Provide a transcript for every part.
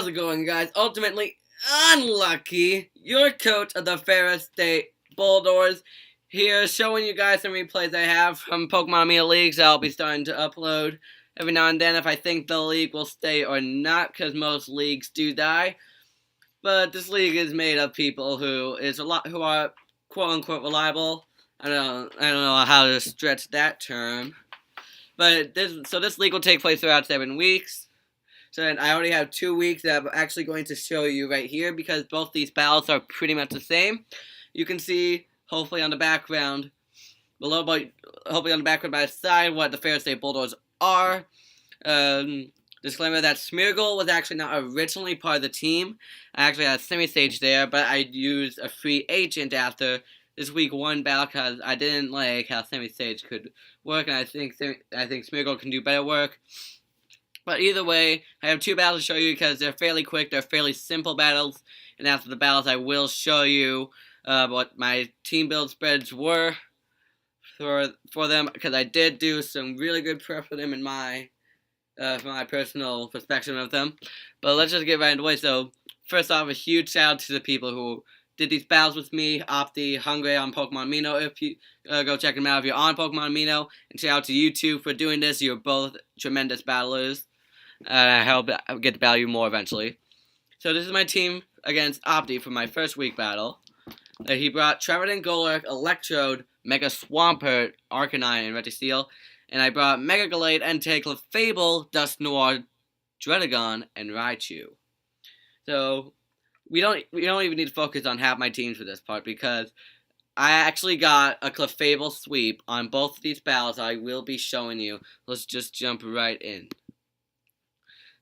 How's it going, guys? Ultimately unlucky. Your coach of the Ferris State Bulldogs here, showing you guys some replays I have from Pokemon Amino leagues I'll be starting to upload every now and then if I think the league will stay or not, because most leagues do die. But this league is made of people who are quote unquote reliable. I don't know how to stretch that term. But this league will take place throughout 7 weeks. So then I already have 2 weeks that I'm actually going to show you right here, because both these battles are pretty much the same. You can see, hopefully on the background, hopefully on the background by the side, what the Ferris State Bulldogs are. Disclaimer that Smeargle was actually not originally part of the team. I actually had a semi-stage there, but I used a free agent after this week 1 battle because I didn't like how semi-stage could work, and I think Smeargle can do better work. But either way, I have 2 battles to show you because they're fairly quick, they're fairly simple battles, and after the battles I will show you what my team build spreads were for them, because I did do some really good prep for them in my personal perspective of them. But let's just get right into it. So first off, a huge shout out to the people who did these battles with me, Opti, Hungry on Pokemon Amino. If you go check them out if you're on Pokemon Amino, and shout out to you two for doing this. You're both tremendous battlers. I hope I'll get to battle you more eventually. So this is my team against Opti for my first week battle. He brought Trevenant, Golurk, Electrode, Mega Swampert, Arcanine, and Registeel. And I brought Mega Gallade, Entei, Clefable, Dusknoir, Dredagon, and Raichu. So we don't even need to focus on half my teams for this part, because I actually got a Clefable sweep on both of these battles I will be showing you. Let's just jump right in.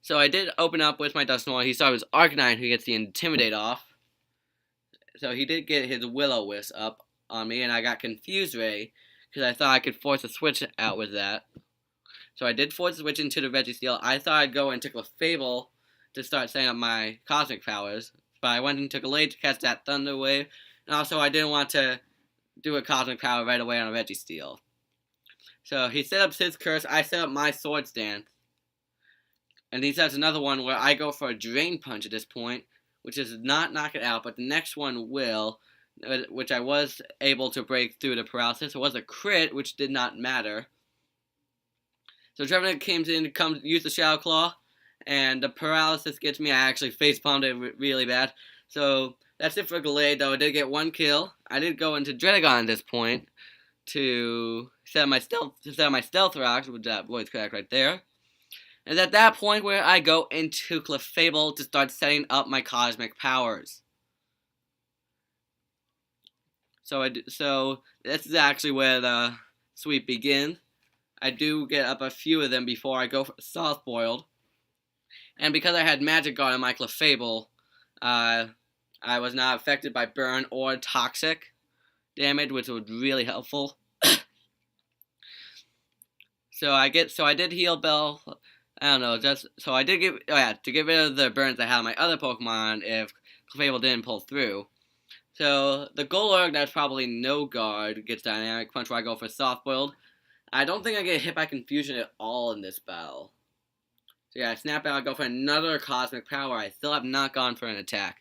So I did open up with my Dusknoir. He started with Arcanine, who gets the Intimidate off. So he did get his Will-O-Wisp up on me, and I got Confuse Ray, because I thought I could force a switch out with that. So I did force a switch into the Registeel. I thought I'd go into Clefable to start setting up my Cosmic powers, but I went and took a Late to catch that Thunder Wave, and also I didn't want to do a Cosmic Power right away on a Registeel. So he set up his Curse, I set up my Swords Dance, and he sets another one where I go for a Drain Punch at this point, which does not knock it out, but the next one will, which I was able to break through the paralysis. It was a crit, which did not matter. So Trevenant came in to use the Shadow Claw, and the paralysis gets me. I actually face-palmed it really bad. So that's it for Gallade, though. I did get 1 kill. I did go into Dredagon at this point to set up my Stealth Rocks, which that voice crack right there. And at that point where I go into Clefable to start setting up my Cosmic powers. So this is actually where the sweep begins. I do get up a few of them before I go for Soft Boiled. And because I had Magic Guard on my Clefable, I was not affected by Burn or Toxic damage, which was really helpful. So I did heal Bell. I don't know, to get rid of the burns I had on my other Pokemon if Clefable didn't pull through. So the Golurk, that's probably no guard, gets Dynamic Punch where I go for Soft Boiled. I don't think I get hit by Confusion at all in this battle. So yeah, I snap out, I go for another Cosmic Power. I still have not gone for an attack.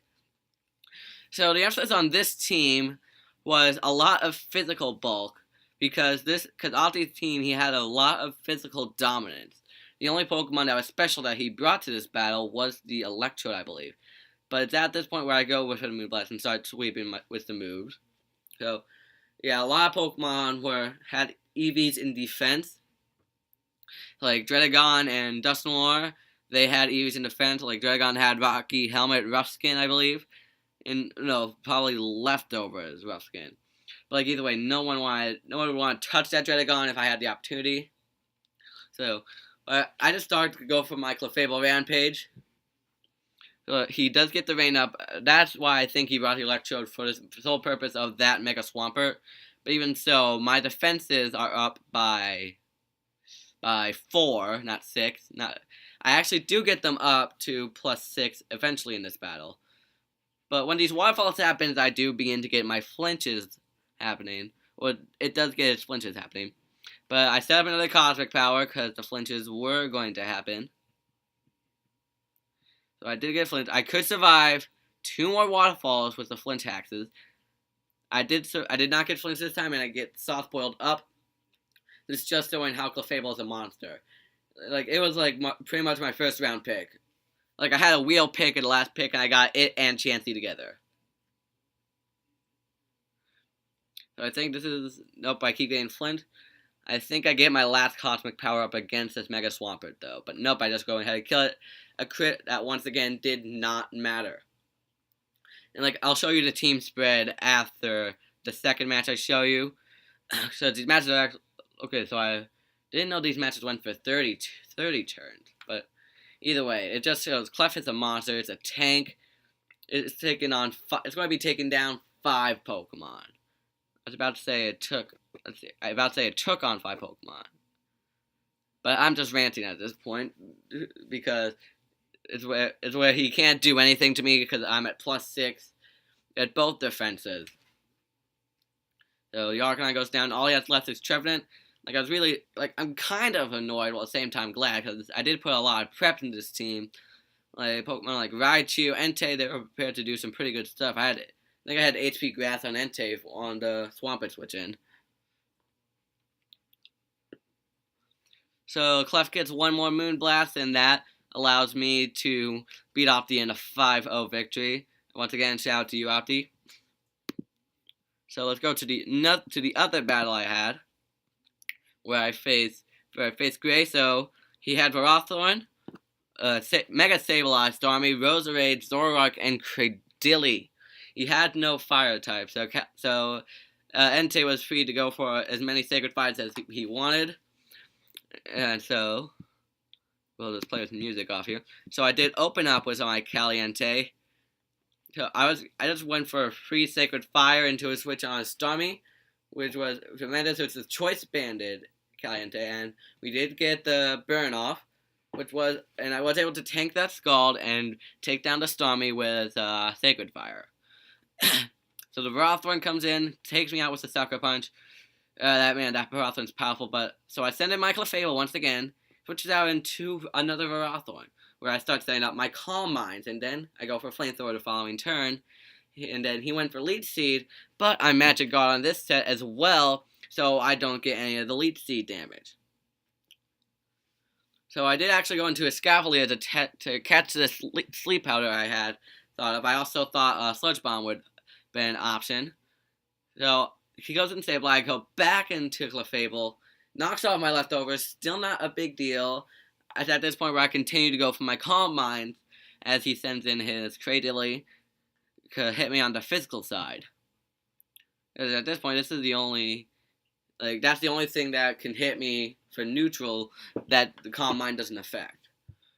So the emphasis on this team was a lot of physical bulk, because Opti's team, he had a lot of physical dominance. The only Pokemon that was special that he brought to this battle was the Electrode, I believe. But it's at this point where I go with the Moonblast and start sweeping with the moves. So, yeah, a lot of Pokemon had EVs in defense. Like Dredagon and Dusknoir, they had EVs in defense. Like Dredagon had Rocky Helmet, Rough Skin, I believe. And no, probably Leftovers, Rough Skin. But like either way, no one would want to touch that Dredagon if I had the opportunity. So I just started to go for my Clefable Rampage. He does get the rain up. That's why I think he brought the Electrode for the sole purpose of that Mega Swampert. But even so, my defenses are up by 4, not 6. I actually do get them up to +6 eventually in this battle. But when these waterfalls happen, I do begin to get my flinches happening. Well, it does get its flinches happening. But I set up another Cosmic Power because the flinches were going to happen. So So I did get flint. I could survive 2 more waterfalls with the flint axes. I did not get flints this time, and I get soft boiled up. This is just showing how Clefable is a monster. Like, it was like pretty much my first round pick. Like, I had a wheel pick at the last pick, and I got it and Chansey together. So I think this is... Nope, I keep getting flint. I think I get my last cosmic power up against this Mega Swampert, though. But nope, I just go ahead and kill it. A crit that, once again, did not matter. And, like, I'll show you the team spread after the second match I show you. So these matches are actually... Okay, so I didn't know these matches went for 30 turns. But either way, it just shows CLEF is a monster. It's a tank. It's taking on... It's going to be taking down 5 Pokemon. I was about to say it took... Let's see. I was about to say it took on 5 Pokemon. But I'm just ranting at this point. Because it's where he can't do anything to me because I'm at +6 at both defenses. So Yarkon goes down. All he has left is Trevenant. Like, I was really... Like, I'm kind of annoyed while at the same time glad because I did put a lot of prep into this team. Like, Pokemon like Raichu, Entei, they were prepared to do some pretty good stuff. I think I had HP Grass on Entei on the Swampert switch in. So CLEF gets 1 more Moonblast, and that allows me to beat Opti in a 5-0 victory. Once again, shout out to you, Opti. So let's go to the other battle I had, where I faced Gray. So he had Varathorn, Mega Sableye, Starmie, Roserade, Zoroark, and Cradily. He had no fire type, so Entei was free to go for as many Sacred Fires as he wanted. And so, we'll just play some music off here. So I did open up with my Caliente. So I just went for a free Sacred Fire into a switch on a Starmie, which was tremendous. It's a Choice Banded Caliente, and we did get the burn off, and I was able to tank that Scald and take down the Starmie with Sacred Fire. So the Varathorn comes in, takes me out with the Sucker Punch. That Varathorn's powerful, but... So I send in my Clefable once again, switches out into another Varathorn, where I start setting up my Calm Minds, and then I go for Flamethrower the following turn, and then he went for Leech Seed, but I Magic Guard on this set as well, so I don't get any of the Leech Seed damage. So I did actually go into a Scavalier to catch this Sleep Powder I had thought of. I also thought Sludge Bomb would be an option. So... He goes into Sableye, I go back into Clefable, knocks off my leftovers, still not a big deal. It's at this point where I continue to go for my Calm Mind as he sends in his Cradily to hit me on the physical side. Because at this point, this is the only... Like, that's the only thing that can hit me for neutral that the Calm Mind doesn't affect.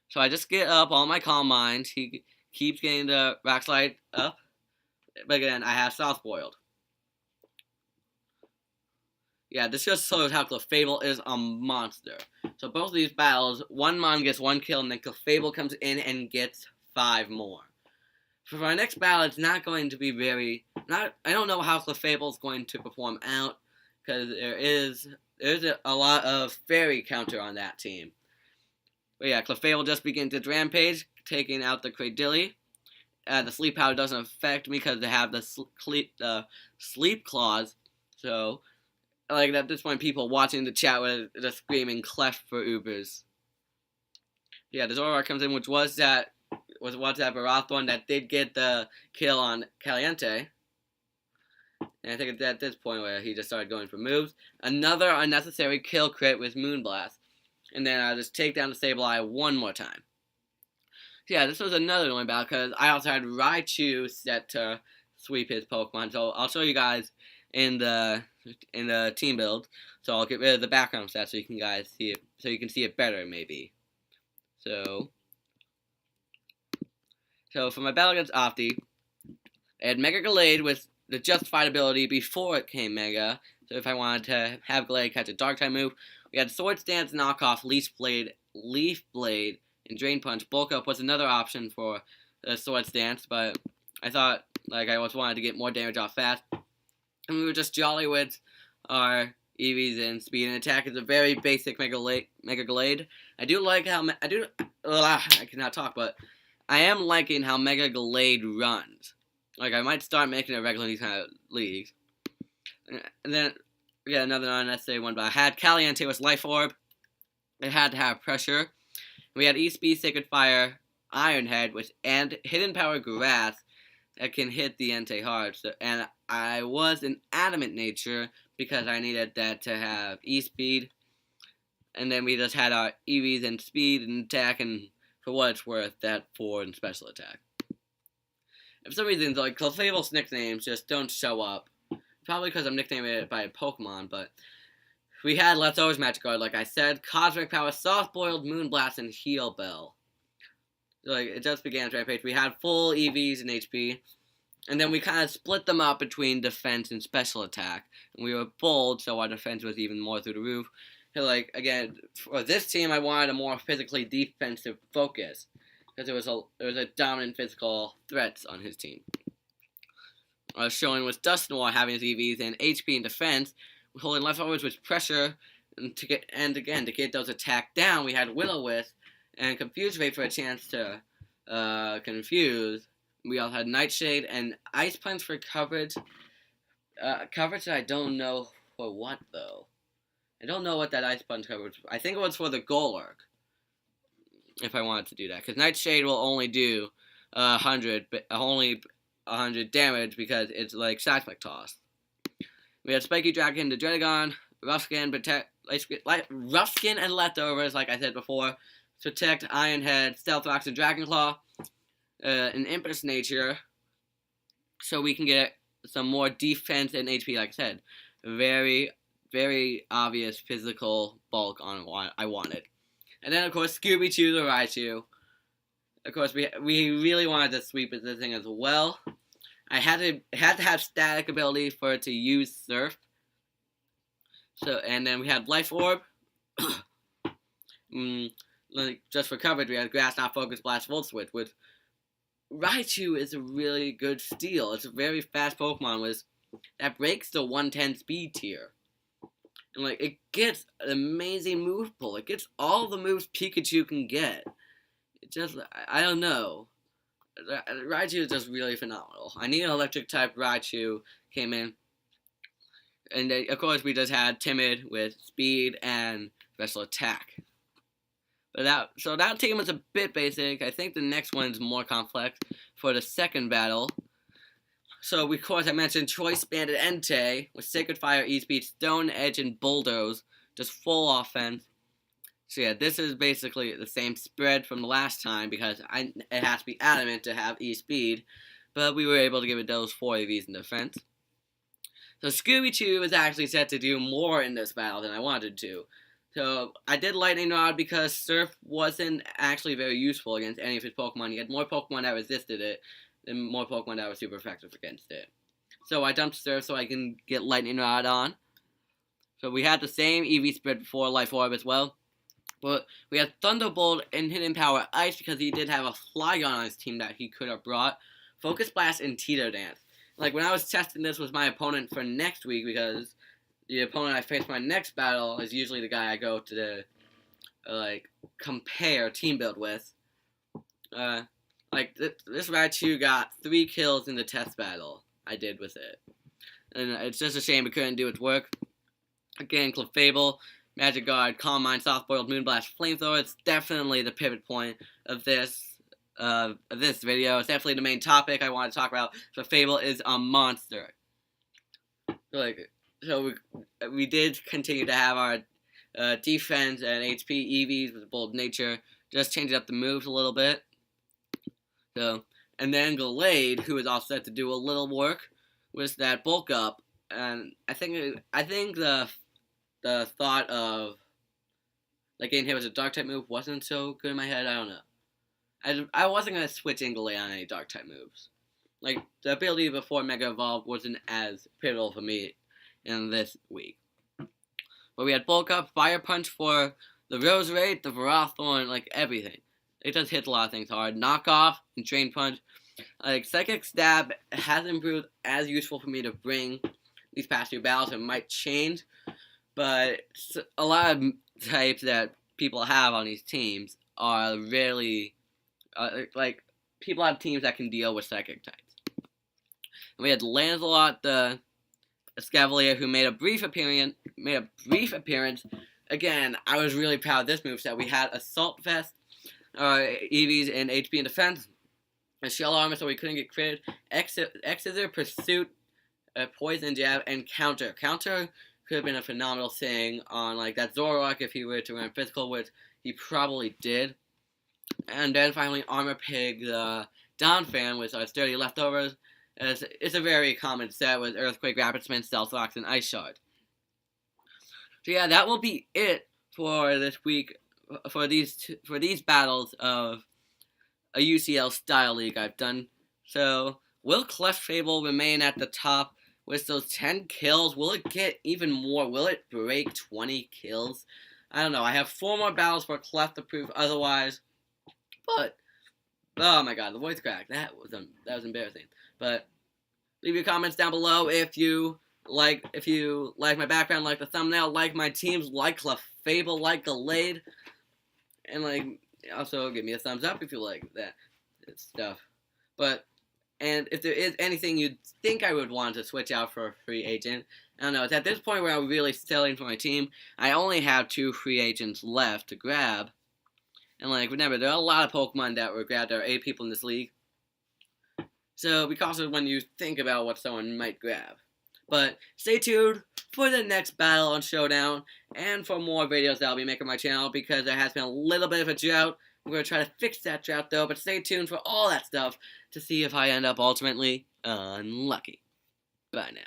So I just get up all my Calm Minds. He keeps getting the Rock Slide up. But again, I have South Boiled. Yeah, this just shows how Clefable is a monster. So both of these battles, one Mon gets 1 kill, and then Clefable comes in and gets 5 more. For our next battle, it's not going to be very... I don't know how Clefable is going to perform out, because there's a lot of fairy counter on that team. But yeah, Clefable just begins its rampage, taking out the Cradily. The Sleep Powder doesn't affect me because they have the Sleep Claws, so... Like, at this point, people watching the chat were just screaming CLEF for UBERS. Yeah, the Zoroark comes in, which was that Varathorn that did get the kill on Caliente. And I think it's at this point where he just started going for moves. Another unnecessary kill crit with Moonblast. And then I'll just take down the Sableye 1 more time. So yeah, this was another annoying battle because I also had Raichu set to sweep his Pokemon. So I'll show you guys in the team build, so I'll get rid of the background stats so you can guys see it, so you can see it better maybe. So for my battle against Opti, I had Mega Gallade with the Justified ability before it came Mega. So if I wanted to have Gallade catch a Dark type move, we had Swords Dance, Knockoff, Leaf Blade, and Drain Punch. Bulk Up was another option for the Swords Dance, but I thought like I just wanted to get more damage off fast. And we were just jolly with our EVs and speed and attack. It's a very basic Mega Gallade. I do like how I cannot talk, but I am liking how Mega Glade runs. Like, I might start making it regular in these kind of leagues. And then, we got another unnecessary one, but I had Caliente with Life Orb. It had to have pressure. We had E-Speed, Sacred Fire, Iron Head, and Hidden Power Grass that can hit the Entei hard. So, and I was an Adamant Nature because I needed that to have E-Speed. And then we just had our EVs and Speed and Attack, and for what it's worth, that 4 and Special Attack. And for some reason, like, Clefable's nicknames just don't show up. Probably because I'm nicknaming it by a Pokemon, but we had Leftovers Magic Guard, like I said, Cosmic Power, Soft Boiled, Moonblast, and Heal Bell. Like, it just began its rampage. We had full EVs and HP, and then we kind of split them up between defense and special attack. And we were bold, so our defense was even more through the roof. So, like, again, for this team, I wanted a more physically defensive focus, because there was a dominant physical threats on his team. Showing was Dusknoir having his EVs and HP and defense, holding Leftovers with pressure, and to get those attack down, we had Will-O-Wisp and Confuse Ray for a chance to confuse. We also had Nightshade and Ice Punch for coverage. Coverage that I don't know for what, though. I don't know what that Ice Punch coverage. I think it was for the Golurk, if I wanted to do that, because Nightshade will only do 100, but only 100 damage because it's like Seismic Toss. We had Spiky Dragon, the Dredagon, Rough-Skin, Rough-Skin and Leftovers, like I said before, Protect, Iron Head, Stealth Rocks, and Dragon Claw, an Impulse Nature, so we can get some more defense and HP, like I said. Very, very obvious physical bulk on what I wanted. And then, of course, Scooby-Choo the Raichu. Of course, we really wanted to sweep this thing as well. I had to have static ability for it to use Surf. So, and then we had Life Orb. Like, just for coverage, we had Grass Knot, Focus, Blast, Volt Switch. With Raichu is a really good steal. It's a very fast Pokemon that breaks the 110 speed tier. And, like, it gets an amazing move pull. It gets all the moves Pikachu can get. It just, I don't know. Raichu is just really phenomenal. I need an electric type Raichu came in. And of course we just had Timid with speed and special attack. But that team was a bit basic. I think the next one's more complex for the second battle. So of course I mentioned Choice Banded Entei with Sacred Fire, E-Speed, Stone Edge, and Bulldoze. Just full offense. So yeah, this is basically the same spread from the last time because it has to be Adamant to have E-Speed, but we were able to give it those 4 EVs in defense. So Scooby-Choo is actually set to do more in this battle than I wanted to. So I did Lightning Rod because Surf wasn't actually very useful against any of his Pokemon. He had more Pokemon that resisted it than more Pokemon that were super effective against it. So I dumped Surf so I can get Lightning Rod on. So we had the same EV spread before Life Orb as well. But we had Thunderbolt and Hidden Power Ice because he did have a Flygon on his team that he could have brought. Focus Blast and Tito Dance. Like, when I was testing this with my opponent for next week, because the opponent I face my next battle is usually the guy I go to compare team build with. This Raichu got 3 kills in the test battle I did with it. And it's just a shame it couldn't do its work. Again, Clefable, Magic Guard, Calm Mind, Soft Boiled, Moonblast, Flamethrower. It's definitely the pivot point of this video. It's definitely the main topic I want to talk about. Clefable is a monster. So we did continue to have our defense and HP EVs with bold nature, just changing up the moves a little bit. So, and then Glade, who is all set to do a little work, was that bulk up, and I think the thought of like getting hit with a dark type move wasn't so good in my head. I don't know. I wasn't gonna switch in Glade on any dark type moves. Like, the ability before Mega Evolve wasn't as pivotal for me in this week. But we had Bulk Up, Fire Punch for the Roserade, the Varathorn, like everything. It just hits a lot of things hard. Knockoff and Drain Punch. Like, Psychic Stab hasn't proved as useful for me to bring these past 2 battles. It might change, but a lot of types that people have on these teams are really, people have teams that can deal with psychic types. And we had Lancelot the Escavalier, who made a brief appearance. Again, I was really proud of this moveset. We had Assault Vest, EVs, and HP and Defense, a Shell Armor so we couldn't get critted, X-Scissor, Pursuit, Poison Jab, and Counter. Counter could have been a phenomenal thing on like that Zoroark if he were to run physical, which he probably did. And then finally Armor Pig, the Donphan with our sturdy leftovers. It's a very common set with Earthquake, Rapid Spin, Stealth Rocks, and Ice Shard. So yeah, that will be it for this week for these battles of a UCL style league I've done. So will CLEF Fable remain at the top with those 10 kills? Will it get even more? Will it break 20 kills? I don't know. I have 4 more battles for CLEF to prove otherwise. But oh my god, the voice crack. That was embarrassing. But leave your comments down below if you like my background, like the thumbnail, like my teams, like CLEF Fable, like Gallade, and also give me a thumbs up if you like that stuff. And if there is anything you'd think I would want to switch out for a free agent, I don't know. It's at this point where I'm really selling for my team. I only have 2 free agents left to grab. And remember, there are a lot of Pokemon that were grabbed. There are 8 people in this league. So be cautious when you think about what someone might grab. But stay tuned for the next battle on Showdown and for more videos that I'll be making on my channel because there has been a little bit of a drought. I'm going to try to fix that drought though, but stay tuned for all that stuff to see if I end up ultimately unlucky. Bye now.